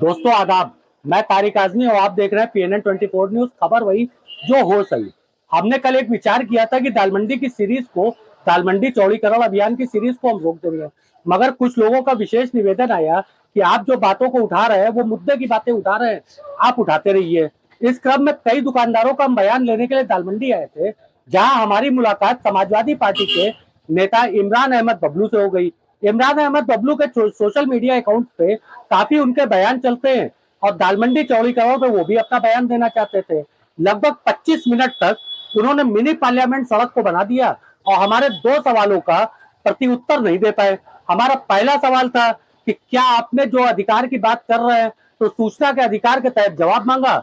दोस्तों आदाब। मैं तारिक आजमी और आप देख रहे हैं PNN 24 न्यूज। खबर वही जो हो सही। हमने कल एक विचार किया था कि दालमंडी की सीरीज को, दालमंडी चौड़ीकरण अभियान की सीरीज को हम रोक देंगे, मगर कुछ लोगों का विशेष निवेदन आया कि आप जो बातों को उठा रहे हैं, वो मुद्दे की बातें उठा रहे हैं, आप उठाते रहिए। इस क्रम में कई दुकानदारों का हम बयान लेने के लिए दालमंडी आए थे, जहां हमारी मुलाकात समाजवादी पार्टी के नेता इमरान अहमद बबलू से हो गई। इमरान अहमद बबलू के सोशल मीडिया अकाउंट पे काफी उनके बयान चलते हैं और दालमंडी चौड़ीकरण पे वो भी अपना बयान देना चाहते थे। लगभग 25 मिनट तक उन्होंने मिनी पार्लियामेंट सड़क को बना दिया और हमारे दो सवालों का प्रति उत्तर नहीं दे पाए। हमारा पहला सवाल था कि क्या आपने जो अधिकार की बात कर रहे हैं तो सूचना के अधिकार के तहत जवाब मांगा,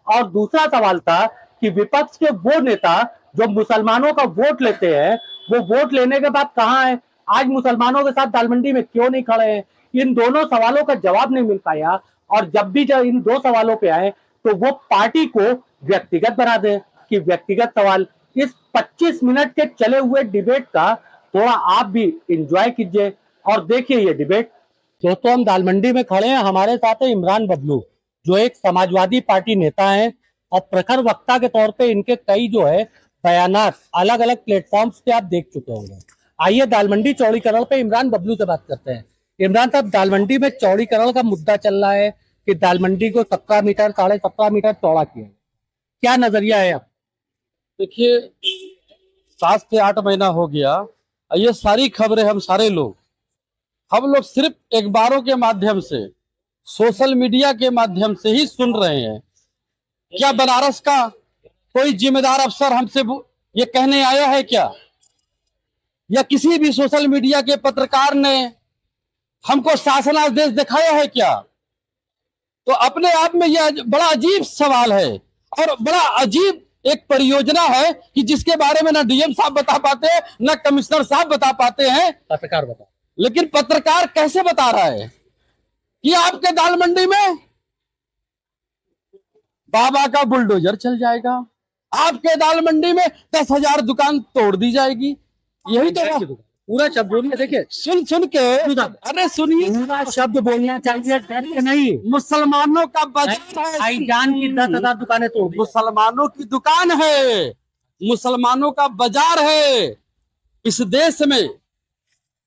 और दूसरा सवाल था कि विपक्ष के वो नेता जो मुसलमानों का वोट लेते हैं, वो वोट लेने के बाद कहाँ है, आज मुसलमानों के साथ दालमंडी में क्यों नहीं खड़े हैं। इन दोनों सवालों का जवाब नहीं मिल पाया और जब इन दो सवालों पे आए तो वो पार्टी को व्यक्तिगत बना दे कि व्यक्तिगत सवाल। इस 25 मिनट के चले हुए डिबेट का थोड़ा आप भी एंजॉय कीजिए और देखिए ये डिबेट। दोस्तों हम दालमंडी में खड़े हैं, हमारे साथ है इमरान बबलू, जो एक समाजवादी पार्टी नेता है और प्रखर वक्ता के तौर पे इनके कई जो है बयानात अलग अलग प्लेटफॉर्म्स पे आप देख चुके होंगे। आइए दालमंडी चौड़ीकरण पे इमरान बबलू से बात करते हैं। इमरान साहब, दालमंडी में चौड़ीकरण का मुद्दा चल रहा है कि दालमंडी को 17 मीटर 17.5 मीटर चौड़ा किया, क्या नजरिया है आप? देखिए, 7 से 8 महीना हो गया। ये सारी खबरें हम लोग सिर्फ अखबारों के माध्यम से, सोशल मीडिया के माध्यम से ही सुन रहे हैं। क्या बनारस का कोई जिम्मेदार अफसर हमसे ये कहने आया है क्या, या किसी भी सोशल मीडिया के पत्रकार ने हमको शासनादेश दिखाया है क्या? तो अपने आप में यह बड़ा अजीब सवाल है और बड़ा अजीब एक परियोजना है कि जिसके बारे में ना डीएम साहब बता पाते हैं, ना कमिश्नर साहब बता पाते हैं, पत्रकार बता। लेकिन पत्रकार कैसे बता रहा है कि आपके दालमंडी में बाबा का बुलडोजर चल जाएगा, आपके दालमंडी में 10,000 दुकान तोड़ दी जाएगी। यही तो पूरा शब्द बोलिए। देखिए, सुन के, अरे सुनिए, पूरा शब्द बोलना चाहिए। नहीं, मुसलमानों का बाजार है, भाईजान की 10,000 दुकानें तोड़ दी। मुसलमानों की दुकान है, मुसलमानों का बाजार है। इस देश में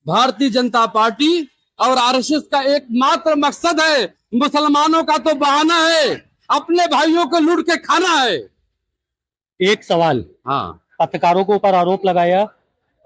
भारतीय जनता पार्टी और आरएसएस का एकमात्र मकसद है, मुसलमानों का तो बहाना है, अपने भाइयों को लूट के खाना है। एक सवाल, हाँ, पत्रकारों के ऊपर आरोप लगाया,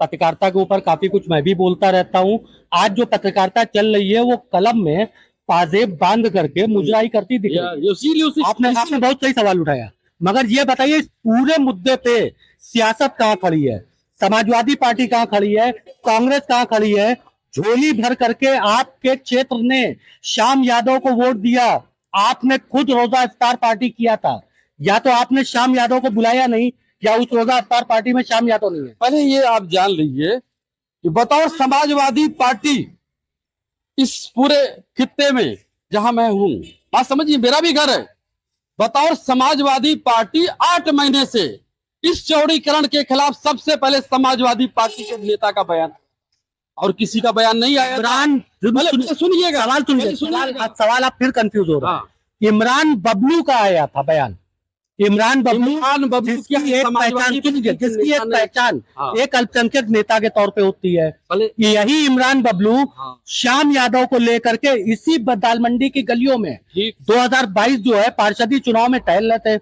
पत्रकारिता के ऊपर काफी कुछ मैं भी बोलता रहता हूँ। आज जो पत्रकारिता चल रही है वो कलम में पाजेब बांध करके मुजराई करती दिख रही है। आपने बहुत सही सवाल उठाया, मगर ये बताइए इस पूरे मुद्दे पे सियासत कहाँ खड़ी है, समाजवादी पार्टी कहाँ खड़ी है, कांग्रेस कहाँ खड़ी है? झोली भर करके आपके क्षेत्र ने श्याम यादव को वोट दिया, आपने खुद रोजा इफ्तार पार्टी किया था, या तो आपने श्याम यादव को बुलाया नहीं या उस रोजा इफ्तार पार्टी में श्याम यादव नहीं है। पहले ये आप जान लीजिए कि बतौर समाजवादी पार्टी इस पूरे खित्ते में जहां मैं हूं, बात समझिए, मेरा भी घर है, बतौर समाजवादी पार्टी 8 महीने से इस चौड़ीकरण के खिलाफ सबसे पहले समाजवादी पार्टी के नेता का बयान, और किसी का बयान नहीं आया। इमरान, सुनिएगा, सवाल आप फिर कंफ्यूज हो रहा है। इमरान बबलू का आया था बयान, इमरान बबलू जिसकी एक पहचान एक अल्पसंख्यक नेता के तौर पे होती है, यही इमरान बबलू श्याम यादव को लेकर के इसी दालमंडी की गलियों में 2022 जो है पार्षदी चुनाव में टहल रहे थे,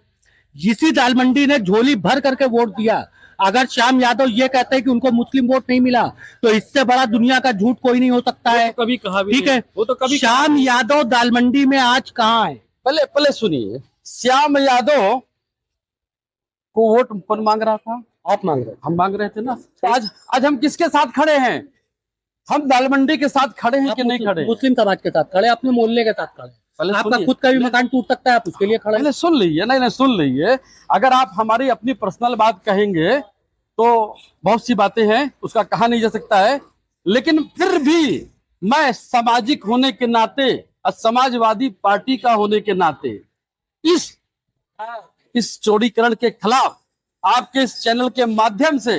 इसी दालमंडी ने झोली भर करके वोट दिया। अगर श्याम यादव ये कहते हैं कि उनको मुस्लिम वोट नहीं मिला तो इससे बड़ा दुनिया का झूठ कोई नहीं हो सकता है। कभी कहा भी ठीक है, वो तो कभी श्याम यादव दालमंडी में आज कहाँ है? पहले सुनिए, श्याम यादव को वोट कौन मांग रहा था? आप मांग रहे, हम मांग रहे थे ना। तो आज हम किसके साथ खड़े हैं? हम दालमंडी के साथ खड़े हैं कि नहीं खड़े? मुस्लिम समाज के साथ खड़े, अपने मोहल्ले के साथ खड़े। आपका खुद का भी मकान टूट सकता है, आप उसके लिए खड़े। पहले सुन लीजिए, नहीं सुन लीजिए। अगर आप हमारी अपनी पर्सनल बात कहेंगे तो बहुत सी बातें हैं, उसका कहा नहीं जा सकता है, लेकिन फिर भी मैं सामाजिक होने के नाते और समाजवादी पार्टी का होने के नाते इस चौड़ीकरण के खिलाफ आपके इस चैनल के माध्यम से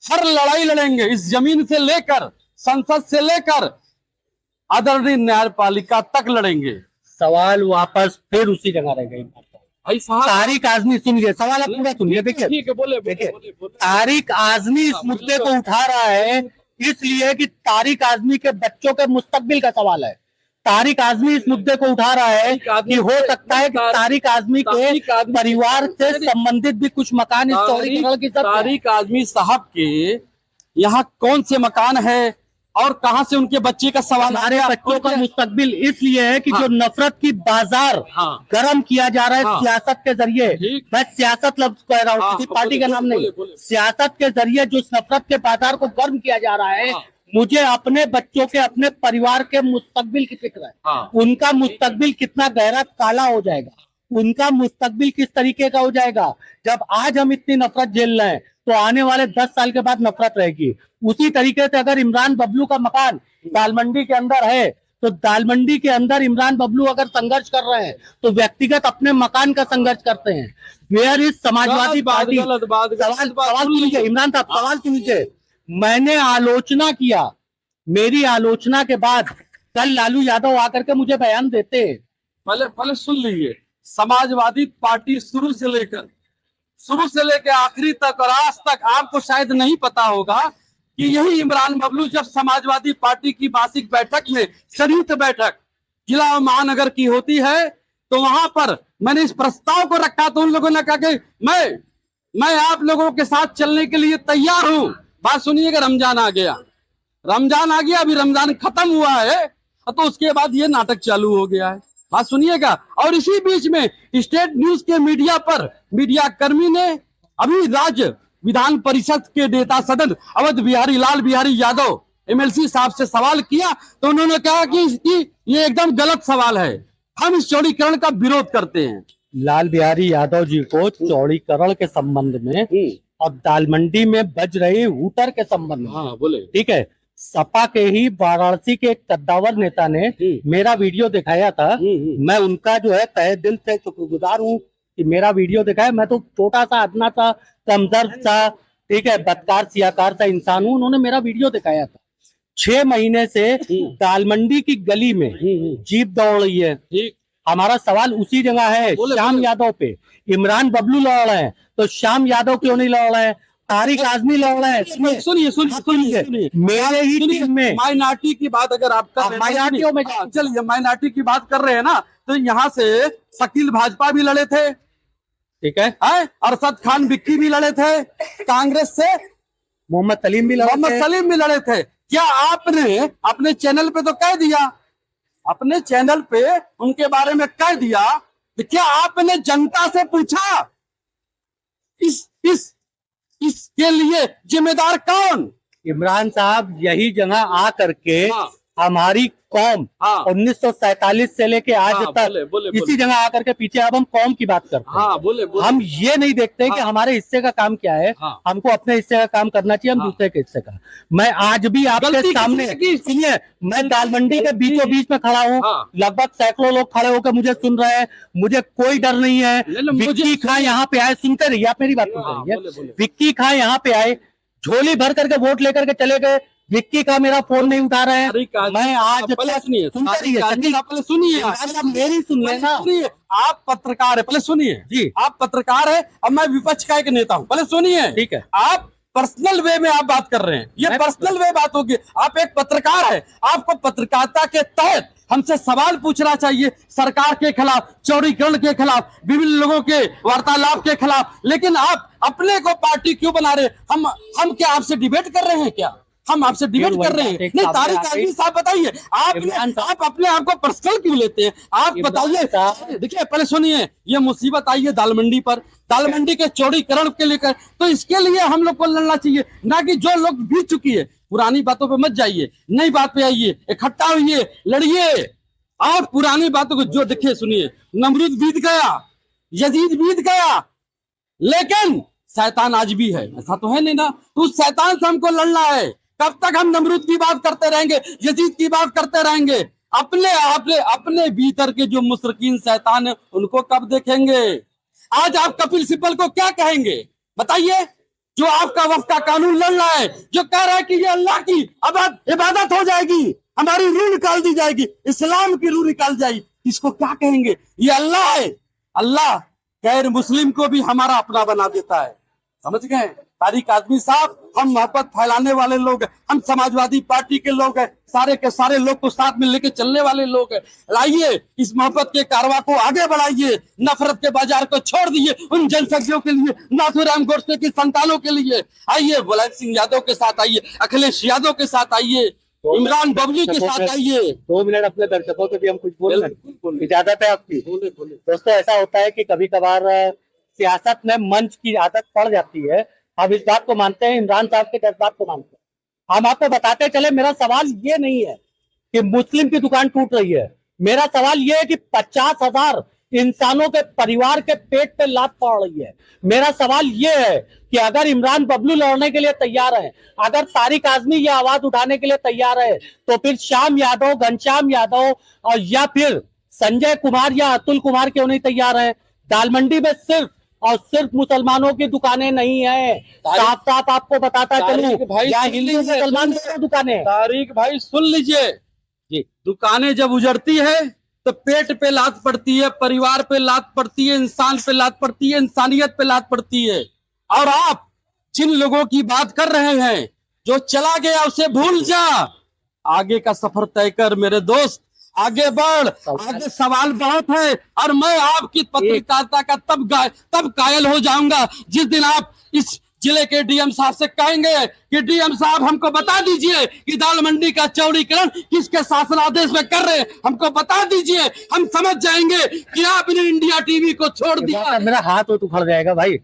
हर लड़ाई लड़ेंगे। इस जमीन से लेकर, संसद से लेकर आदरणीय न्यायपालिका तक लड़ेंगे। सवाल वापस फिर उसी जगह रह गई। भाई साहब तारिक आजमी, सुनिए सवाल आप पूरा सुनिए। देखिए ठीक है, बोले देखिए, बोले बोले। तारिक आजमी इस मुद्दे को उठा रहा है इसलिए कि तारिक आजमी के बच्चों के मुस्तकबिल का सवाल है। तारिक आजमी इस मुद्दे को उठा रहा है कि हो सकता है कि तारिक आजमी के परिवार से संबंधित भी कुछ मकान इस चौड़ीकरण की तरफ। तारिक आजमी साहब के यहाँ कौन से मकान है और कहाँ से उनके बच्चे का सवाल? हमारे बच्चों का मुस्तकबिल इसलिए है कि जो नफरत की बाजार गर्म किया जा रहा है सियासत के जरिए। मैं सियासत लफ्ज कह रहा हूँ, किसी पार्टी का नाम नहीं। सियासत के जरिए जो नफरत के बाजार को गर्म किया जा रहा है, मुझे अपने बच्चों के, अपने परिवार के मुस्तकबिल की फिक्र है। उनका मुस्तकबिल कितना गहरा काला हो जाएगा, उनका मुस्तकबिल किस तरीके का हो जाएगा। जब आज हम इतनी नफरत झेल रहे हैं तो आने वाले 10 साल के बाद नफरत रहेगी। उसी तरीके से अगर इमरान बबलू का मकान दालमंडी के अंदर है तो दालमंडी के अंदर इमरान बबलू अगर संघर्ष कर रहे हैं तो व्यक्तिगत अपने मकान का संघर्ष करते हैं। Where is Samajwadi Party? सवाल सुनिए इमरान साहब, सवाल सुनिए। मैंने आलोचना किया, मेरी आलोचना के बाद कल लालू यादव आकर के मुझे बयान देते। पहले सुन लीजिए, समाजवादी पार्टी शुरू से लेकर आखिरी तक और आज तक आपको शायद नहीं पता होगा कि यही इमरान बबलू जब समाजवादी पार्टी की मासिक बैठक में, संयुक्त बैठक जिला और महानगर की होती है, तो वहां पर मैंने इस प्रस्ताव को रखा तो उन लोगों ने कहा कि मैं आप लोगों के साथ चलने के लिए तैयार हूं। बात सुनिएगा, रमजान आ गया, अभी रमजान खत्म हुआ है तो उसके बाद ये नाटक चालू हो गया है। बात सुनिएगा। और इसी बीच में स्टेट न्यूज के मीडिया पर मीडिया कर्मी ने अभी राज्य विधान परिषद के नेता सदन अवध बिहारी लाल बिहारी यादव एमएलसी साहब से सवाल किया तो उन्होंने कहा कि ये एकदम गलत सवाल है, हम इस चौड़ीकरण का विरोध करते हैं। लाल बिहारी यादव जी को चौड़ीकरण के संबंध में और दालमंडी में बज रहे हूटर के संबंध में, बोले ठीक है, सपा के ही वाराणसी के एक कद्दावर नेता ने मेरा वीडियो दिखाया था। मैं उनका जो है तहे दिल से शुक्रगुजार हूँ कि मेरा वीडियो दिखाया। मैं तो छोटा सा, अदना सा, कमजोर सा, ठीक है, बदकार सियाकार सा इंसान हूँ। उन्होंने मेरा वीडियो दिखाया था। 6 महीने से दालमंडी की गली में जीप दौड़ रही है। हमारा सवाल उसी जगह है, श्याम यादव पे। इमरान बबलू लड़ रहे हैं तो श्याम यादव क्यों नहीं लड़ रहे हैं? तारिक आजमी लड़ रहे हैं। सुनिए, मेरे ही टीम में माइनॉरिटी की बात अगर आप कर रहे हैं, माइनॉरिटियों में चलिए माइनॉरिटी की बात कर रहे हैं ना, तो यहाँ से शकील भाजपा भी लड़े थे, ठीक है, अरशद खान विक्की भी लड़े थे, कांग्रेस से मोहम्मद सलीम भी लड़े थे। क्या आपने अपने चैनल पे तो कह दिया, अपने चैनल पे उनके बारे में कह दिया, तो क्या आपने जनता से पूछा इसके लिए जिम्मेदार कौन? इमरान साहब यही जगह आ करके हमारी कौम 1947 से लेके आज तक इसी जगह आकर के पीछे, अब हम कौम की बात करते हैं। हम ये नहीं देखते कि हमारे हिस्से का काम क्या है। हमको अपने हिस्से का काम करना चाहिए, हम दूसरे के हिस्से का। मैं आज भी आपके सामने, सुनिए, मैं दालमंडी के बीचों बीच में खड़ा हूँ, लगभग सैकड़ों लोग खड़े होकर मुझे सुन रहे हैं, मुझे कोई डर नहीं है। विक्की खां यहाँ पे आए, सुनते रहिए, आप मेरी बात सुनते रहिए। विक्की खां यहाँ पे आए, झोली भर करके वोट लेकर के चले गए। विक्की का मेरा फोन नहीं उठा रहे हैं। मैं आज सुनिए, मेरी सुन लेना। सुनिए, आप पत्रकार है, पहले सुनिए जी, आप पत्रकार है और मैं विपक्ष का एक नेता हूँ, पहले सुनिए, ठीक है। आप पर्सनल वे में आप बात कर रहे हैं, ये पर्सनल वे बात होगी। आप एक पत्रकार है, आपको पत्रकारिता के तहत हमसे सवाल पूछना चाहिए, सरकार के खिलाफ, चौड़ीकरण के खिलाफ, विभिन्न लोगों के वार्तालाप के खिलाफ। लेकिन आप अपने को पार्टी क्यों बना रहे? हम क्या आपसे डिबेट कर रहे हैं? क्या हम आपसे डिबेट कर रहे हैं? नहीं, तारिक आजमी साहब बताइए, आप अपने आप को पर्सनल क्यों लेते हैं? आप बताइए। देखिए, पहले सुनिए, ये मुसीबत आई है दालमंडी पर, दालमंडी के चौड़ीकरण के लेकर, तो इसके लिए हम लोग को लड़ना चाहिए, ना कि जो लोग बीत चुकी है। पुरानी बातों पे मत जाइए, नई बात पे आइए, इकट्ठा होइए, लड़िए। और पुरानी बातों को जो देखिए, सुनिए, नमरूद बीत गया, यजीद बीत गया, लेकिन शैतान आज भी है, ऐसा तो है नहीं ना? तो उस शैतान से हमको लड़ना है। कब तक हम नमरूद की बात करते रहेंगे, यजीद की बात करते रहेंगे? अपने भीतर के जो मुशरिकीन शैतान है उनको कब देखेंगे? आज आप कपिल सिब्बल को क्या कहेंगे बताइए, जो आपका वक्त का कानून लड़ रहा है, जो कह रहा है कि ये अल्लाह की इबादत हो जाएगी, हमारी रूह निकाल दी जाएगी, इस्लाम की रूह निकाल जाएगी। इसको क्या कहेंगे? ये अल्लाह है। अल्लाह गैर मुस्लिम को भी हमारा अपना बना देता है। समझ गए तारिक आजमी साहब? हम मोहब्बत फैलाने वाले लोग हैं, हम समाजवादी पार्टी के लोग हैं, सारे के सारे लोग को साथ में लेके चलने वाले लोग हैं। लाइए इस मोहब्बत के कारवां को आगे बढ़ाइए, नफरत के बाजार को छोड़ दिए उन जनसंख्याओं के लिए, नाथूराम गोडसे की संतानों के लिए। आइए मुलायम सिंह यादव के साथ आइए, अखिलेश यादव के साथ आइए, इमरान बबलू के साथ आइए। 2 मिनट अपने दर्शकों से भी हम कुछ बोल रहे हैं, इजाजत है आपकी? बोले बोले। दोस्तों ऐसा होता है कि कभी कभार सियासत में मंच की आदत पड़ जाती है। हम इस बात को मानते हैं, इमरान साहब के जज्बात को मानते हैं। हम आपको बताते चले, मेरा सवाल ये नहीं है कि मुस्लिम की दुकान टूट रही है, मेरा सवाल ये है कि 50,000 इंसानों के परिवार के पेट पे लात पड़ रही है। मेरा सवाल ये है कि अगर इमरान बबलू लड़ने के लिए तैयार है, अगर तारिक आजमी ये आवाज उठाने के लिए तैयार है, तो फिर श्याम यादव, घनश्याम यादव और या फिर संजय कुमार या अतुल कुमार क्यों नहीं तैयार है? दालमंडी में सिर्फ और सिर्फ मुसलमानों की दुकानें नहीं है, साफ साफ आपको बताता चलूं, भाई या हिंदू मुसलमान की दुकानें। तारिक भाई सुन लीजिए जी, दुकानें जब उजड़ती है तो पेट पे लात पड़ती है, परिवार पे लात पड़ती है, इंसान पे लात पड़ती है, इंसानियत पे लात पड़ती है। और आप जिन लोगों की बात कर रहे हैं, जो चला गया उसे भूल जा, आगे का सफर तय कर मेरे दोस्त, आगे बढ़, आगे सवाल बहुत है। और मैं आपकी पत्रकारिता का तब कायल हो जाऊंगा जिस दिन आप इस जिले के डीएम साहब से कहेंगे कि डीएम साहब हमको बता दीजिए कि दाल मंडी का चौड़ीकरण किसके शासनादेश में कर रहे हैं, हमको बता दीजिए। हम समझ जाएंगे कि आपने इंडिया टीवी को छोड़ दिया। मेरा हाथ तो उखड़ जाएगा भाई,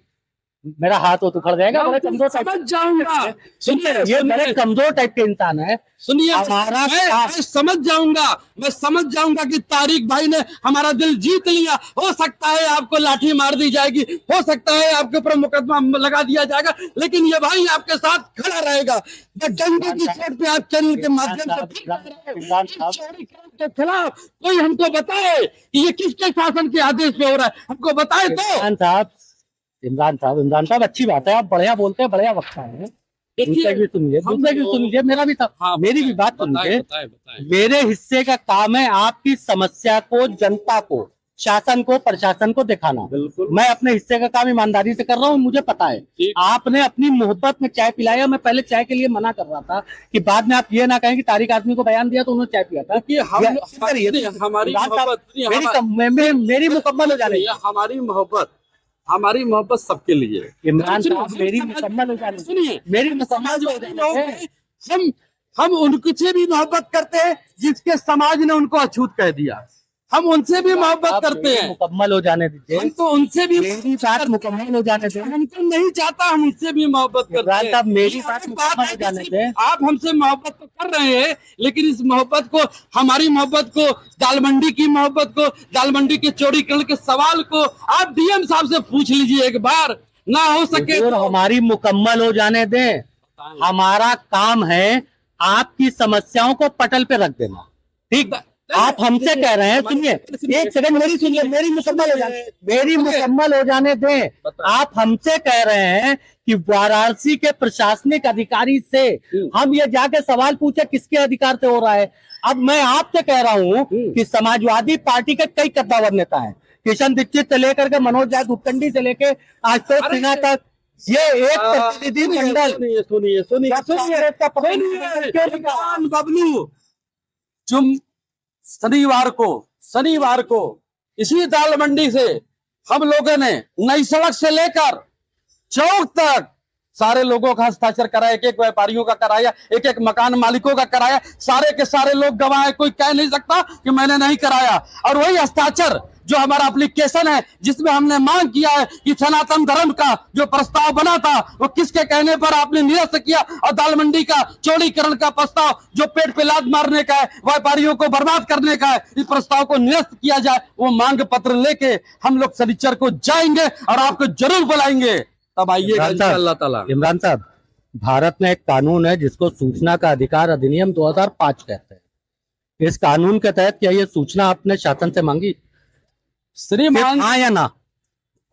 मेरा हाथ तो उखड़ जाएगा। मेरा कमजोर समझ जाऊंगा। सुनिए, ये मेरे कमजोर टाइप के इंसान है। सुनिए, मैं समझ जाऊंगा, मैं समझ जाऊंगा कि तारिक भाई ने हमारा दिल जीत लिया। हो सकता है आपको लाठी मार दी जाएगी, हो सकता है आपके ऊपर मुकदमा लगा दिया जाएगा, लेकिन ये भाई आपके साथ खड़ा रहेगा। डंडे की चोट पे आप चैनल के माध्यम से के खिलाफ कोई हमको बताए कि ये किसके शासन के आदेश पे हो रहा है, हमको बताए तो। इमरान साहब अच्छी बात है, आप बढ़िया बोलते हैं, बढ़िया वक्ता है। दूसरे भी सुनिए, मेरा भी मेरी भी बात सुनिए। मेरे हिस्से का काम है आपकी समस्या को, जनता को, शासन को, प्रशासन को दिखाना। मैं अपने हिस्से का काम ईमानदारी से कर रहा हूँ, मुझे पता है। आपने अपनी मोहब्बत में चाय पिलाया, मैं पहले चाय के लिए मना कर रहा था कि बाद में आप ये ना कहें कि तारिक आजमी को बयान दिया तो उन्होंने चाय पिया था। मेरी मुकम्मल हो जाने, हमारी मोहब्बत सबके लिए। इमरान साहब मेरी मुकम्मल हो जाने, सुनिए, मेरी मुकम्मल हो जाने। हम उनसे भी मोहब्बत करते हैं जिसके समाज ने उनको अछूत कह दिया, हम उनसे भी मोहब्बत करते हैं। मुकम्मल हो जाने दीजिए, हम तो उनसे भी मेरी बात मुकम्मल हो जाने दें। हम तो नहीं चाहता, हम उनसे भी मोहब्बत करते हैं। मेरी बात मुकम्मल हो जाने दें। आप हमसे मोहब्बत तो कर रहे हैं, लेकिन इस मोहब्बत को, हमारी मोहब्बत को, दालमंडी की मोहब्बत को, दालमंडी के चौड़ीकरण के सवाल को आप डीएम साहब से पूछ लीजिए एक बार, ना हो सके तो हमारी मुकम्मल हो जाने दें। हमारा काम है आपकी समस्याओं को पटल पे रख देना, ठीक? आप हमसे कह रहे हैं, सुनिए एक सेकंड, मेरी सुनिए, मेरी मुकम्मल हो जाने दें। आप हमसे कह रहे हैं कि वाराणसी के प्रशासनिक अधिकारी से हम ये जाके सवाल पूछे किसके अधिकार से हो रहा है। अब मैं आपसे कह रहा हूं कि समाजवादी पार्टी के कई कद्दावर नेता हैं, किशन दीक्षित से लेकर के मनोज जाट उपखंडी से लेकर आशुतोष सिन्हा तक, ये एक प्रतिनिधि मंडल। बबलू शनिवार को इसी दाल मंडी से हम लोगों ने नई सड़क से लेकर चौक तक सारे लोगों का हस्ताक्षर कराया, एक एक व्यापारियों का कराया, एक एक मकान मालिकों का कराया, सारे के सारे लोग गवाह हैं, कोई कह नहीं सकता कि मैंने नहीं कराया। और वही हस्ताक्षर जो हमारा एप्लीकेशन है जिसमें हमने मांग किया है कि सनातन धर्म का जो प्रस्ताव बना था वो किसके कहने पर आपने निरस्त किया, और दाल मंडी का चौड़ीकरण का प्रस्ताव जो पेट पे लात मारने का है, व्यापारियों को बर्बाद करने का है, इस प्रस्ताव को निरस्त किया जाए। वो मांग पत्र लेके हम लोग शनिचर को जाएंगे और आपको जरूर बुलाएंगे, तब आइएगा इंशाअल्लाह ताला। इमरान साहब, भारत में एक कानून है जिसको सूचना का अधिकार अधिनियम 2005 कहते हैं। इस कानून के तहत क्या ये सूचना आपने शासन से मांगी? श्रीमान, हाँ या ना?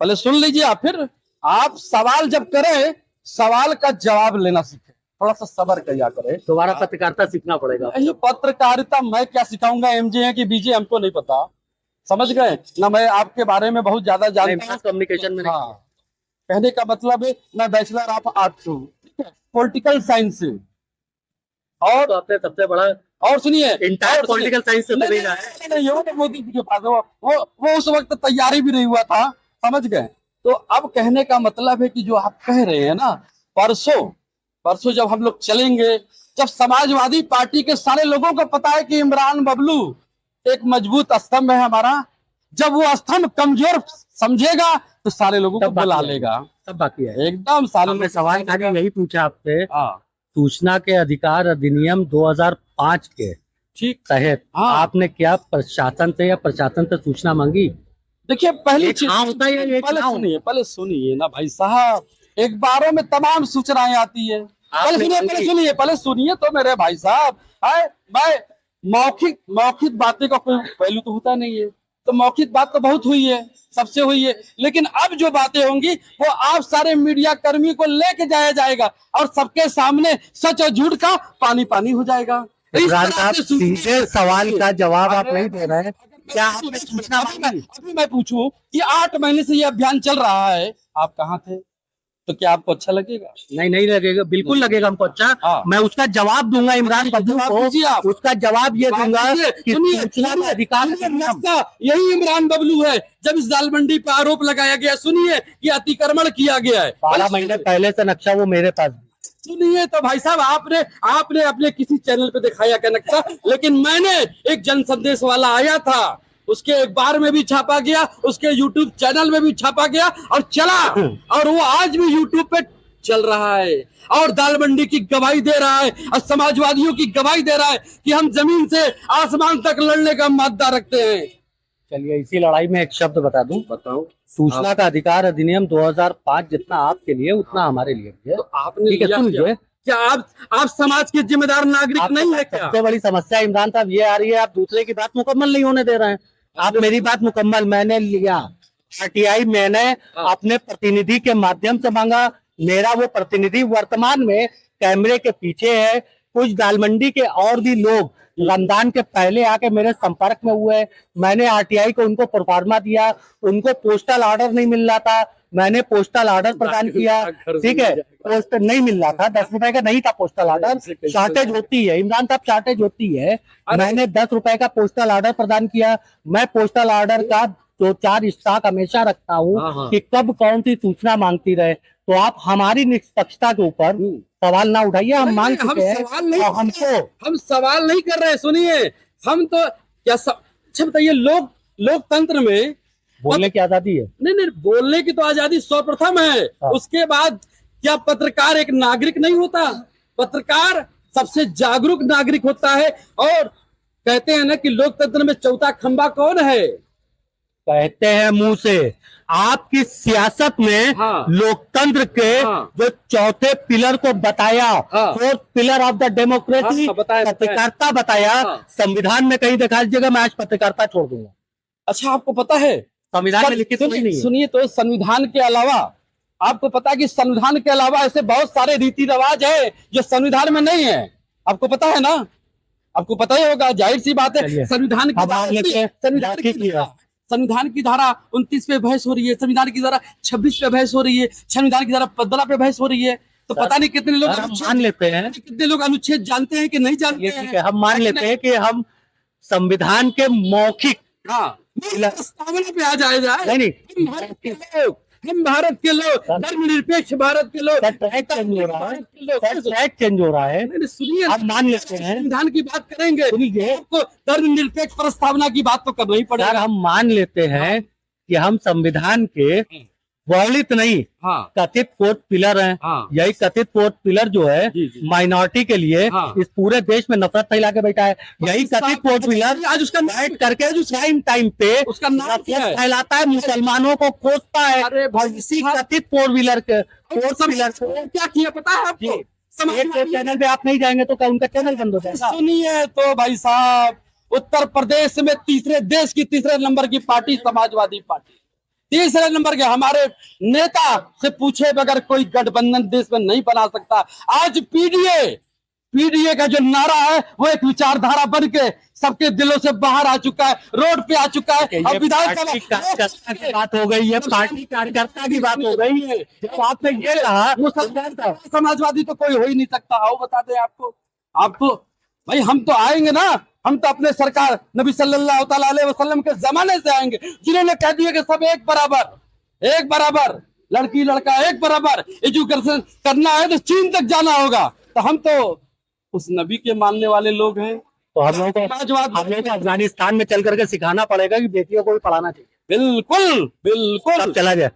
पहले सुन लीजिए, फिर आप सवाल जब करें सवाल का जवाब लेना सीखें, थोड़ा सा सब्र किया करें। दोबारा पत्रकारिता सीखना पड़ेगा। पत्रकारिता मैं क्या सिखाऊंगा, एमजे है कि बीजे हमको नहीं पता। समझ गए ना। मैं आपके बारे में बहुत ज्यादा जानता हूँ। कम्युनिकेशन में हाँ, कहने का मतलब है मैं बैचलर ऑफ आर्ट्स हूँ, पॉलिटिकल साइंस से। और तो आपने सबसे बड़ा और सुनिए, इंटायर और सुनिए, पॉलिटिकल साइंस से तो नहीं नहीं, रहा है। नहीं, नहीं, वो तो मोदी जी के पास है, वो उस वक्त तैयारी भी नहीं हुआ था, समझ गए। तो अब कहने का मतलब है कि जो आप कह रहे हैं ना, परसों परसों जब हम लोग चलेंगे, जब समाजवादी पार्टी के सारे लोगों को पता है कि इमरान बबलू एक मजबूत स्तंभ है हमारा, जब वो स्तंभ कमजोर समझेगा तो सारे लोगों को सब बाकी बुला है। लेगा, सब बाकी है। एकदम सारे हमने लोग सवाल खाली यही पूछा आपसे, हाँ सूचना के अधिकार अधिनियम 2005 के ठीक। तहत हाँ, आपने क्या प्रशासन से या प्रशासन से सूचना मांगी? देखिए पहली एक चीज, हाँ होता है, एक पहले ना होता है। सुनिए, पहले सुनिए ना भाई साहब, एक बारों में तमाम सूचनाएं आती है। पहले आपने सुनिए, मांगी। पहले सुनिए, पहले सुनिए तो मेरे भाई साहब। है, मैं मौखिक मौखिक बातें का कोई पहलू तो होता नहीं है, तो मौखिक बात तो बहुत हुई है, सबसे हुई है, लेकिन अब जो बातें होंगी वो आप सारे मीडिया कर्मी को लेके जाया जाएगा और सबके सामने सच और झूठ का पानी पानी हो जाएगा। इस इमरान तरह साहब से सूचना- सीधे सवाल का जवाब आप अरे, नहीं दे रहे हैं। क्या आपने सूचना मांगी? अभी मैं पूछूं कि 8 महीने से ये अभियान चल रहा है, आप कहाँ थे? तो क्या आपको अच्छा लगेगा? नहीं, नहीं लगेगा, बिल्कुल लगेगा हमको अच्छा। हाँ। मैं उसका जवाब दूंगा इमरान बबलू जवाब को। दीजिए आप। उसका जवाब ये दूंगा कि सुनिए, सूचना का अधिकार लगता यही इमरान बबलू है जब इस दाल मंडी पर आरोप लगाया गया, सुनिए कि अतिक्रमण किया गया है। 12 महीने पहले से नक्शा वो मेरे पास। सुनिए तो भाई साहब, आपने अपने किसी चैनल पे दिखाया क्या नक्शा, लेकिन मैंने एक जन संदेश वाला आया था, उसके अखबार में भी छापा गया, उसके यूट्यूब चैनल में भी छापा गया और चला, और वो आज भी यूट्यूब पे चल रहा है और दाल मंडी की गवाही दे रहा है और समाजवादियों की गवाही दे रहा है कि हम जमीन से आसमान तक लड़ने का मादा रखते हैं। चलिए, इसी लड़ाई में एक शब्द बता दूं। बताओ। सूचना का अधिकार अधिनियम 2005 जितना आपके लिए उतना हमारे लिए भी है। तो आपने ठीक है, लिया सुन क्या? लीजिए। क्या आप समाज के जिम्मेदार नागरिक नहीं है क्या? सबसे बड़ी समस्या इमरान साहब ये आ रही है, आप दूसरे की बात मुकम्मल नहीं होने दे रहे हैं। आप मेरी बात मुकम्मल, मैंने लिया आरटीआई, मैंने अपने प्रतिनिधि के माध्यम से मांगा। मेरा वो प्रतिनिधि वर्तमान में कैमरे के पीछे है। कुछ दाल मंडी के और भी लोग रमजान के पहले आके मेरे संपर्क में हुए। मैंने आरटीआई को उनको प्रोफार्मा दिया, उनको पोस्टल ऑर्डर नहीं मिल रहा था, मैंने पोस्टल ऑर्डर प्रदान किया। ठीक है, पोस्टल नहीं मिल रहा था, 10 रुपए का नहीं था पोस्टल ऑर्डर। शॉर्टेज होती है इमरान साहब, शॉर्टेज होती है। मैंने 10 रुपए का पोस्टल ऑर्डर प्रदान किया। मैं पोस्टल ऑर्डर का 2-4 स्टॉक हमेशा रखता हूँ कि कब कौन सी सूचना मांगती रहे। तो आप हमारी निष्पक्षता के ऊपर सवाल ना उठाइए, हम मांग चुके हैं और हम सवाल नहीं कर रहे। सुनिए, हम तो क्या अच्छा बताइए, लोकतंत्र में बोलने की आजादी है। नहीं, बोलने की तो आजादी सर्वप्रथम है। उसके बाद क्या पत्रकार एक नागरिक नहीं होता? पत्रकार सबसे जागरूक नागरिक होता है। और कहते हैं ना कि लोकतंत्र में चौथा खंबा कौन है? कहते हैं मुंह से। आपकी सियासत में लोकतंत्र के जो चौथे पिलर को बताया, fourth pillar of the democracy, पत्रकारिता बताया। संविधान में कहीं दिखा दीजिएगा, मैं आज पत्रकारिता छोड़ दूंगा। अच्छा, आपको पता है संविधान में लिखित नहीं है। सुनिए तो, संविधान के अलावा आपको पता है कि संविधान के अलावा ऐसे बहुत सारे रीति रिवाज है जो संविधान में नहीं है। आपको पता है ना? आपको पता ही होगा, जाहिर सी बात है। संविधान की धारा 29 पे बहस हो रही है, संविधान की धारा 26 पे बहस हो रही है, संविधान की धारा 15 पे बहस हो रही है। तो पता नहीं कितने लोग मान लेते हैं, कितने लोग अनुच्छेद जानते हैं कि नहीं जानते हैं। हम मान लेते हैं कि हम संविधान के मौखिक प्रस्तावना पे आ जाए। नहीं, हम भारत के लोग, धर्मनिरपेक्ष भारत के लोग। ट्रैक चेंज हो रहा है। सुनिए, हम मान लेते हैं, संविधान की बात करेंगे, आपको धर्मनिरपेक्ष प्रस्तावना की बात तो करना ही पड़ेगा। हम मान लेते हैं कि हम संविधान के वर्णित नहीं, कथित फोर्थ पिलर हैं। यही कथित फोर्थ पिलर जो है माइनॉरिटी के लिए इस पूरे देश में नफरत फैला के बैठा है। यही कथित फोर्थ पिलर आज उसका बैठ करके जो टाइम पे उसका नफरत फैलाता है, मुसलमानों को कोसता है। इसी कथित फोर्थ पिलर के क्या किया पता है आपको? चैनल पे आप नहीं जाएंगे तो क्या उनका चैनल बंद हो जाएगा? सुनिए तो भाई साहब, उत्तर प्रदेश में देश की तीसरे नंबर की पार्टी समाजवादी पार्टी, तीसरे नंबर के हमारे नेता से पूछे बगैर कोई गठबंधन देश में नहीं बना सकता। आज पीडीए पीडीए का जो नारा है वो एक विचारधारा बन के सबके दिलों से बाहर आ चुका है, रोड पे आ चुका है। अब कार्यकर्ता की बात हो गई है, पार्टी कार्यकर्ता की बात हो गई है। जब आपने ये कहा मुसलमान समाजवादी तो कोई हो ही नहीं सकता। आओ बता दें आपको भाई, हम तो आएंगे ना, हम तो अपने सरकार नबी सल्लल्लाहु अलैहि वसल्लम के जमाने से आएंगे, जिन्होंने कह दिया कि सब एक बराबर, लड़की लड़का एक बराबर, एजुकेशन करना है तो चीन तक जाना होगा। तो हम तो उस नबी के मानने वाले लोग हैं। तो हम लोगों को अफगानिस्तान में चल करके सिखाना पड़ेगा कि बेटियों को भी पढ़ाना चाहिए। बिल्कुल सब चला जाए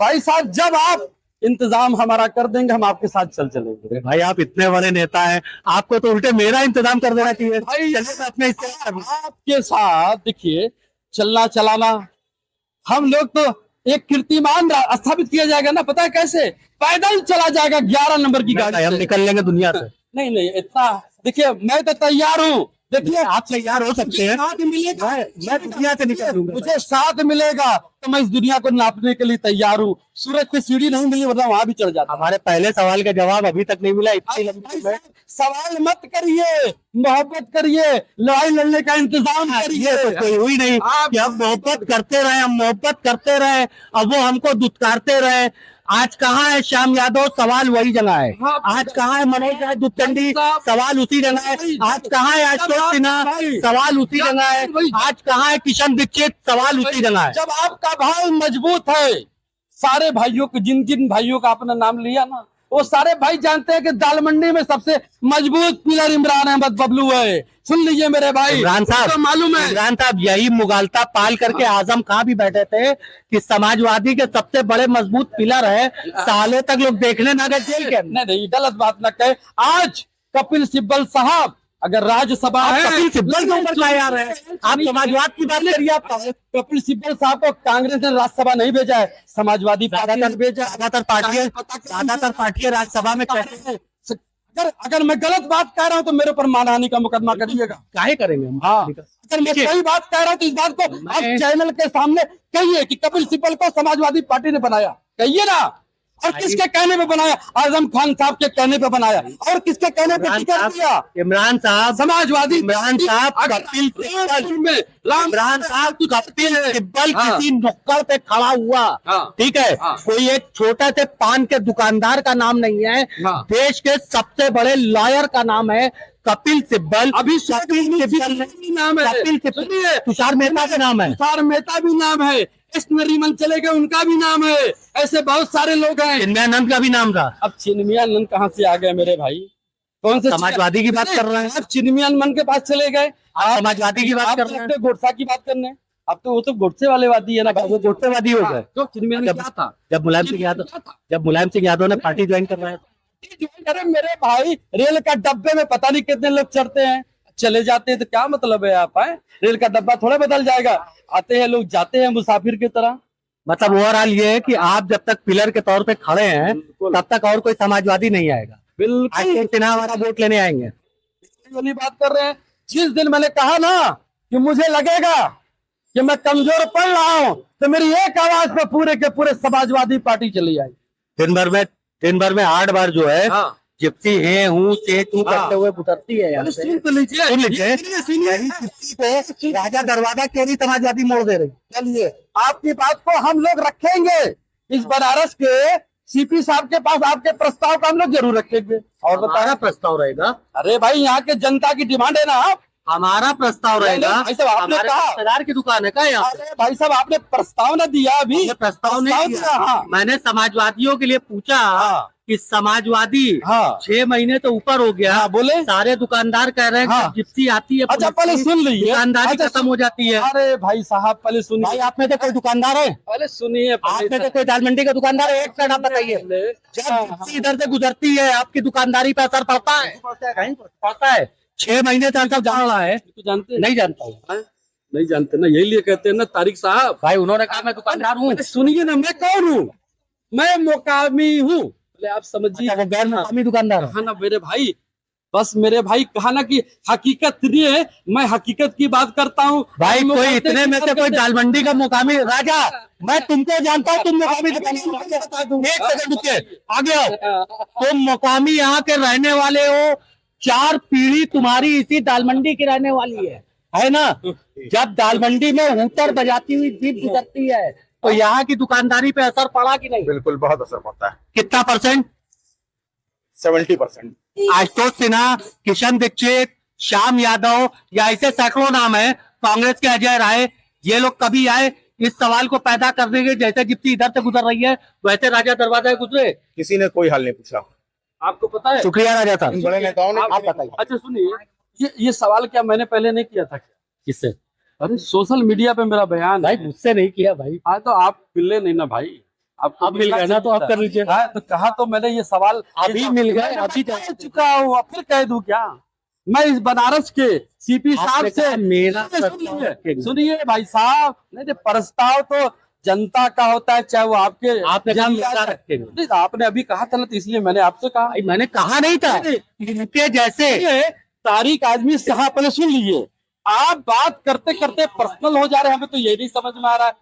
भाई साहब, जब आप इंतजाम हमारा कर देंगे हम आपके साथ चलेंगे। भाई, आप इतने बड़े नेता हैं, आपको तो उल्टे मेरा इंतजाम कर देना चाहिए। भाई चलिए अपने आपके साथ देखिए चलना चलाना, हम लोग तो एक कीर्तिमान स्थापित किया जाएगा ना, पता है कैसे? पैदल चला जाएगा 11 नंबर की गाड़ी हम से। निकल लेंगे दुनिया से। नहीं इतना देखिए, मैं तो तैयार हूँ। देखिए आप तैयार हो सकते हैं, साथ मिलेगा, मैं दुनिया से निकल लूंगा। मुझे साथ मिलेगा तो मैं इस दुनिया को नापने के लिए तैयार हूँ। सूरज पे सीढ़ी नहीं मिली वरना वहां भी चढ़ जाता। हमारे पहले सवाल का जवाब अभी तक नहीं मिला, इतनी लंबी भाई, सवाल मत करिए, मोहब्बत करिए, लड़ाई लड़ने का इंतजाम करिए। तो कोई हुई नहीं कि हम मोहब्बत करते रहे, अब वो हमको दुत्कारते रहे। आज कहाँ है श्याम यादव? सवाल वही जगह है। आज कहाँ है मनोज राय दुत्तंडी? सवाल उसी जगह है। आज कहाँ है अशोक सिन्हा? सवाल उसी जगह है। आज कहाँ है किशन दीक्षित? सवाल उसी जगह है। जब आपका भाई मजबूत है, सारे भाइयों को, जिन जिन भाइयों का आपने नाम लिया ना, वो सारे भाई जानते हैं कि दाल मंडी में सबसे मजबूत पिलर इमरान अहमद बबलू है। सुन लीजिए मेरे भाई, इमरान साहब, तो मालूम है इमरान साहब यही मुगालता पाल करके आजम खां भी बैठे थे कि समाजवादी के सबसे बड़े मजबूत पिलर है, साले तक लोग देखने ना गए जेल के। नहीं गलत बात न कहे। आज कपिल सिब्बल साहब अगर राज्यसभा है, कपिल सिब्बल के ऊपर क्या यार है? आप समाजवाद की बात करिए। आप कपिल सिब्बल साहब को कांग्रेस ने राज्यसभा नहीं भेजा है, समाजवादी पार्टी ने भेजा। ज्यादातर पार्टियां राज्यसभा में कहते हैं। अगर मैं गलत बात कह रहा हूँ तो मेरे ऊपर मानहानि का मुकदमा करिएगा। काहे करेंगे हम? हाँ, अगर मैं सही बात कह रहा हूँ तो इस बात को आप चैनल के सामने कहिए कि कपिल सिब्बल को समाजवादी पार्टी ने बनाया, कहिए ना। और किसके कहने पे बनाया? आजम खान साहब के कहने पे बनाया। और किसके कहने पे टिकट दिया? इमरान साहब, समाजवादी इमरान साहब कपिल सिब्बल किसी नुक्कड़ पे खड़ा हुआ, ठीक है, कोई एक छोटे से पान के दुकानदार का नाम नहीं है। देश के सबसे बड़े लॉयर का नाम है कपिल सिब्बल। अभी नाम है, तुषार मेहता का नाम है, तुषार मेहता भी नाम है, नरीमन चले गए उनका भी नाम है। ऐसे बहुत सारे लोग हैं। चिन्मयानंद का भी नाम था। अब चिन्मयानंद कहाँ से आ गए मेरे भाई? कौन से समाजवादी की बात कर रहे हैं? अब चिन्मयानंद के पास चले गए, समाजवादी की बात कर रहे हैं। गोडसा की बात करने, अब तो वो तो गोडसे वाले वादी है ना, वो गोडसेवादी हो गए। तो चिन्मयानंद क्या था? जब मुलायम सिंह यादव ने पार्टी ज्वाइन कर रहा है। अरे मेरे भाई, रेल का डब्बे में पता नहीं कितने लोग चढ़ते हैं, चले जाते हैं, तो क्या मतलब है? आप आए, रेल का डब्बा थोड़ा बदल जाएगा, आते हैं लोग, जाते हैं मुसाफिर की तरह। मतलब ओवरऑल ये है कि आप जब तक पिलर के तौर पे खड़े हैं तब तक और कोई समाजवादी नहीं आएगा। बिल्कुल सिन्हा हमारा वोट लेने आएंगे वाली बात कर रहे हैं। जिस दिन मैंने कहा ना कि मुझे लगेगा कि मैं कमजोर पड़ रहा हूँ, तो मेरी एक आवाज पे पूरे के पूरे समाजवादी पार्टी चली आएगी। दिन भर में 8 बार जो है जिप्सी है हूँ से तू करते हुए गुजरती है यहाँ से। सुन लीजिए, जिप्सी को राजा दरवाजा केरी समाजवादी मोड़ दे रही। चलिए आपकी बात को हम लोग रखेंगे। इस बनारस के सीपी साहब के पास आपके प्रस्ताव का हम लोग जरूर रखेंगे। और बताया प्रस्ताव रहेगा। अरे भाई, यहाँ के जनता की डिमांड है ना, आप हमारा प्रस्ताव रहेगा। भाई साहब आपने कहा रिश्तेदार की दुकान है क्या यहाँ? अरे भाई साहब, आपने प्रस्ताव न दिया अभी। प्रस्ताव नहीं दिया। हाँ। मैंने समाजवादियों के लिए पूछा कि समाजवादी 6 महीने तो ऊपर हो गया। बोले सारे दुकानदार कह रहे हैं कि जिप्सी आती है। अच्छा पहले सुन लीजिए, दुकानदारी खत्म हो जाती है। अरे भाई साहब पहले सुनिए। भाई आप में तो कोई दुकानदार है? पहले सुनिए, आप में तो कोई दाल मंडी का दुकानदार है? एक मिनट आप बताइए। जब जिप्सी इधर से गुजरती है आपकी दुकानदारी पे असर पड़ता है? पड़ता है। 6 महीने तक जान रहा है, जानते नहीं जानता हूँ। नहीं जानते ना, यही लिए कहते हैं ना तारिक साहब। भाई उन्होंने कहा मैं दुकानदार हूँ। सुनिए ना, मैं कौन हूँ? मैं मुकामी हूँ, आप समझिए। वो गैर मुकामी दुकानदार है ना मेरे भाई। बस मेरे भाई कहा ना कि हकीकत नहीं है, मैं हकीकत की बात करता हूँ। भाई कोई इतने में से कोई दाल मंडी का मुकामी राजा, मैं तुमको जानता हूँ, तुम मुकामी दुकानदार। एक सेकंड रुकिए, आगे आओ। तुम मुकामी यहाँ के रहने वाले हो, 4 पीढ़ी तुम्हारी इसी दाल मंडी की रहने वाली है ना। जब दाल मंडी में हूटर बजाती हुई जीप गुजरती है तो यहाँ की दुकानदारी पे असर पड़ा कि नहीं? बिल्कुल बहुत असर पड़ता है। कितना परसेंट? 70%। आशुतोष सिन्हा, किशन दीक्षित, श्याम यादव या ऐसे सैकड़ों नाम है, कांग्रेस के अजय राय, ये लोग कभी आए इस सवाल को पैदा करने के? जैसे जिप्सी इधर से गुजर रही है वैसे राजा दरवाजा गुजरे, किसी ने कोई हाल नहीं पूछा। आपको पता है? शुक्रिया राजा साहब। बड़े नेताओं ने आप बताइए। अच्छा सुनिए, ये सवाल क्या मैंने पहले नहीं किया था क्या? किससे? अरे सोशल मीडिया पे मेरा बयान भाई है। मुझसे नहीं किया भाई, हाँ तो आप मिले नहीं ना भाई, आप मिल गए ना तो आप कर लीजिए। हाँ तो कहा तो मैंने ये सवाल अभी मिल गए, अभी कह चुका हूँ, अब फिर कह दूं क्या? मैं इस बनारस के सीपी साहब आपने से कहा मेरा सुनिए भाई साहब, नहीं प्रस्ताव तो जनता का होता है, चाहे वो आपके आपने कहा मेरा जनता रखेंगे। नहीं, आपने अभी कहा था ना, तो इसलिए मैंने आपसे कहा। भाई मैंने कहा नहीं था इनके जैसे। ये तारिक आदमी से हाँ, पहले सुन लीजिए, आप बात करते करते पर्सनल हो जा रहे हैं, हमें तो ये नहीं समझ में आ रहा है।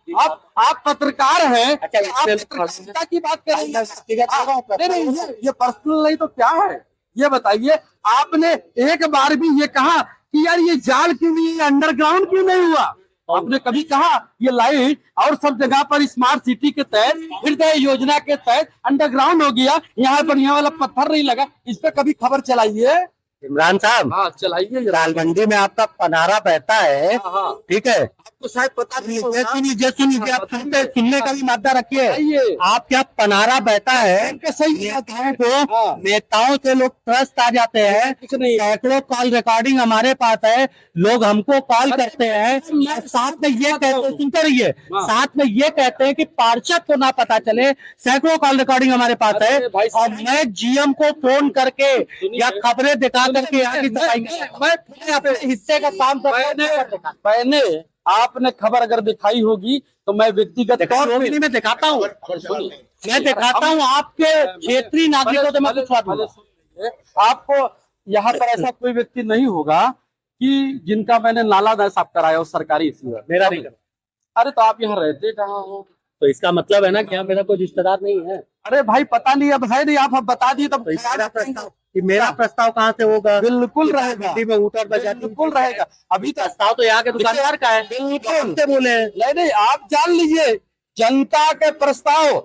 आप पत्रकार हैं, अच्छा, आप पत्रकारिता की बात करेंगे? नहीं, ये पर्सनल नहीं तो क्या है ये बताइए। आपने एक बार भी ये कहा कि यार ये जाल क्यों नहीं, अंडरग्राउंड क्यों नहीं हुआ? आपने कभी कहा ये लाइट और सब जगह पर स्मार्ट सिटी के तहत, हृदय योजना के तहत अंडरग्राउंड हो गया, यहाँ पर यहाँ वाला पत्थर नहीं लगा? इस पे कभी खबर चलाइए। इमरान साहब, हाँ चलाइए। दाल मंडी में आपका पनारा बहता है, हाँ, ठीक है? आपको शायद पता नहीं होगा। सुनिए, आप सुनने का भी मादा रखिए। आइए। आप क्या पनारा बहता है, सही नेताओं को, नेताओं से लोग त्रस्त आ जाते हैं। कुछ नहीं। सैकड़ों कॉल रिकॉर्डिंग हमारे पास है, लोग हमको कॉल करते हैं, साथ में ये कहते हैं, सुनते रहिए, साथ में ये कहते हैं कि पार्षद को ना पता चले। सैकड़ों कॉल रिकॉर्डिंग हमारे पास है और मैं जीएम को फोन करके या खबरें दिखा करके यहाँ की सफाई मैं अपने हिस्से का काम पहले आपने खबर अगर दिखाई होगी तो मैं व्यक्तिगत तौर पे मैं दिखाता हूँ, मैं दिखाता हूँ आपके क्षेत्रीय नागरिकों से मैं पूछवा दूंगा। आपको यहाँ पर ऐसा कोई व्यक्ति नहीं होगा कि जिनका मैंने नाला न साफ कराया हो सरकारी सीवर, मेरा नहीं करना। अरे तो आप यहाँ रहते कहाँ हो? तो इसका मतलब है ना कि यहाँ मेरा कोई रिश्तेदार नहीं है। अरे भाई पता नहीं, अब है नहीं, आप बता दिए तब मेरा प्रस्ताव कहाँ से होगा? बिल्कुल रहेगा, में ऊटर बिल्कुल रहेगा। अभी तो प्रस्ताव तो यहाँ के दुकानदार का है, बिल्कुल से बोले हैं। नहीं, आप जान लीजिए जनता के प्रस्ताव,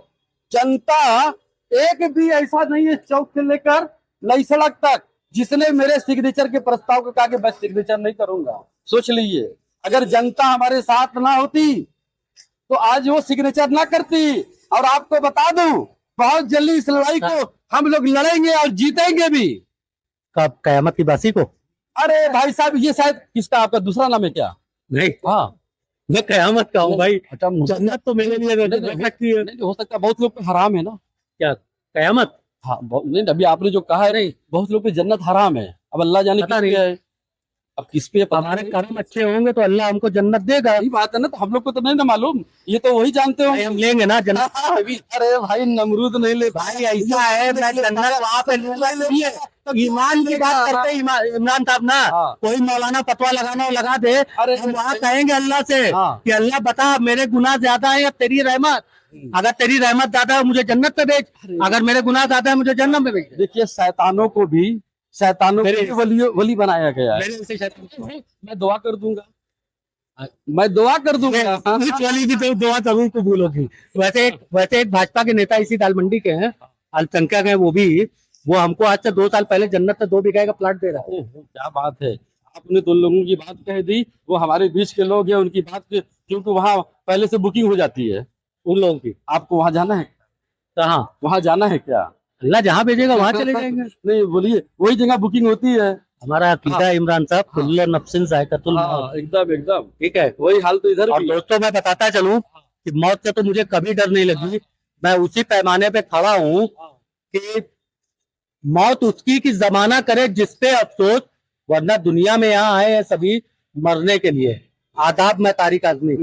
जनता एक भी ऐसा नहीं है चौक से लेकर नई सड़क तक जिसने मेरे सिग्नेचर के प्रस्ताव को कहा कि मैं सिग्नेचर नहीं करूंगा। सोच लीजिए, अगर जनता हमारे साथ ना होती तो आज वो सिग्नेचर ना करती। और आपको बता दूं, बहुत जल्दी इस लड़ाई को हम लोग लड़ेंगे और जीतेंगे भी। कब? कयामत की बासी को? अरे भाई साहब, ये शायद किसका, आपका दूसरा नाम है क्या? नहीं, हाँ मैं कयामत का हूँ भाई। अच्छा, जन्नत तो मेरे लिए नहीं, हो सकता है बहुत लोग पे हराम है ना। क्या कयामत? हाँ नहीं, अभी आपने जो कहा है, नहीं बहुत लोग पे जन्नत हराम है, अब अल्लाह जाने पता किस पे है, अब किस पे हमारे कर्म अच्छे होंगे तो अल्लाह हमको जन्नत देगा। यही बात है ना, तो हम लोग को तो नहीं ना मालूम, ये तो वही जानते हो। भाई हम लेंगे ना जन्नत। अरे भाई नमरूद नहीं ले भाई ऐसा है, मैं जन्नत वहाँ पे लूंगा। तो ईमान की बात करते हैं इमरान साहब ना, हाँ। कोई मौलाना फतवा लगाना हो लगा दे, अरे हम वहाँ कहेंगे अल्लाह से हाँ। कि अल्लाह बता मेरे गुनाह ज्यादा है या तेरी रहमत। अगर तेरी रहमत ज्यादा है मुझे जन्नत में भेज, अगर मेरे गुनाह ज्यादा है मुझे जन्नत में भेज। देखिए, शैतानों को भी वली बनाया गया है। मैं दुआ कर दूंगा, मैं दुआ कर दूंगा। वाली भी तो दुआ जरूर कबूल होगी। वैसे एक भाजपा के नेता इसी दाल मंडी के हैं, अल्पसंख्यक हैं, वो हमको आज से 2 साल पहले जन्नत से 2 बीघा का प्लाट दे रहा है। क्या बात है, आपने तो लोगों की बात कह दी, वो हमारे बीच के लोग हैं, उनकी बात क्योंकि वहाँ पहले से बुकिंग हो जाती है उन लोगों की। आपको वहाँ जाना है? कहाँ? वहाँ जाना है क्या? अल्लाह जहाँ भेजेगा वहाँ चले जाएंगे। नहीं बोलिए, वही जगह बुकिंग होती है। हमारा अकीदा इमरान साहब, कुल्लु नफ्सिन जायकातुल मौत। एकदम एकदम ठीक है, वही हाल तो इधर और भी। दोस्तों मैं बताता चलूं कि मौत से तो मुझे कभी डर नहीं लगी। मैं उसी पैमाने पे खड़ा हूँ कि मौत उसकी की जमाना करे जिसपे अफसोस, वरना दुनिया में यहाँ आए हैं सभी मरने के लिए। आदाब, मैं तारिक आजमी।